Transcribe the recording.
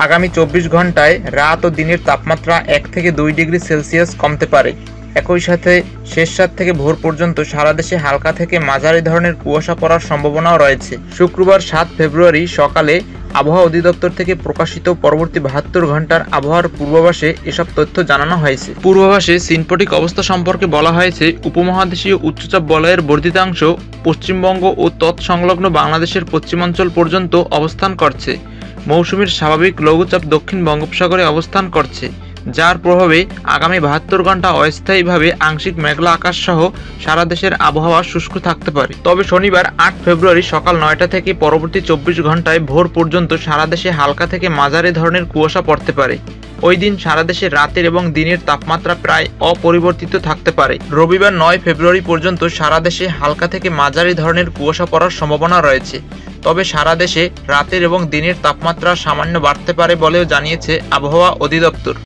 আগামী 24 ঘন্টায় রাত ও দিনের তাপমাত্রা 1 থেকে 2 ডিগ্রি সেলসিয়াস কমতে পারে। একই সাথে শেষ রাত থেকে ভোর পর্যন্ত সারা দেশে হালকা থেকে মাঝারি ধরনের কুয়াশা পড়ার সম্ভাবনাও রয়েছে। শুক্রবার 7 ফেব্রুয়ারি সকালে আবহাওয়া অধিদপ্তর থেকে প্রকাশিত পরবর্তী 72 ঘন্টার আবহাওয়ার পূর্বাভাসে এসব তথ্য জানানো হয়েছে। পূর্বাভাসে সিনপটিক অবস্থা সম্পর্কে বলা হয়েছে, উপমহাদেশীয় উচ্চচাপ বলয়ের বর্ধিতাংশ পশ্চিমবঙ্গ ও তৎসংলগ্ন বাংলাদেশের পশ্চিমাঞ্চল পর্যন্ত অবস্থান করছে। মৌসুমীর স্বাভাবিক লঘুচাপ দক্ষিণ বঙ্গোপসাগরে অবস্থান করছে, যার প্রভাবে আগামী 72 ঘন্টা অস্থায়ীভাবে আংশিক মেঘলা আকাশ সহ সারা দেশের আবহাওয়া শুষ্ক থাকতে পারে। তবে শনিবার 8 ফেব্রুয়ারি সকাল 9টা থেকে পরবর্তী 24 ঘন্টায় ভোর পর্যন্ত সারা দেশে হালকা থেকে মাঝারি ধরনের কুয়াশা পড়তে পারে। ওই দিন সারা দেশে রাতের এবং দিনের তাপমাত্রা প্রায় অপরিবর্তিত থাকতে পারে। রবিবার 9 ফেব্রুয়ারি পর্যন্ত সারা দেশে হালকা থেকে মাঝারি ধরনের কুয়াশা পড়ার সম্ভাবনা রয়েছে। তবে সারা দেশে রাতের এবং দিনের তাপমাত্রা সামান্য বাড়তে পারে বলেও জানিয়েছে আবহাওয়া অধিদপ্তর।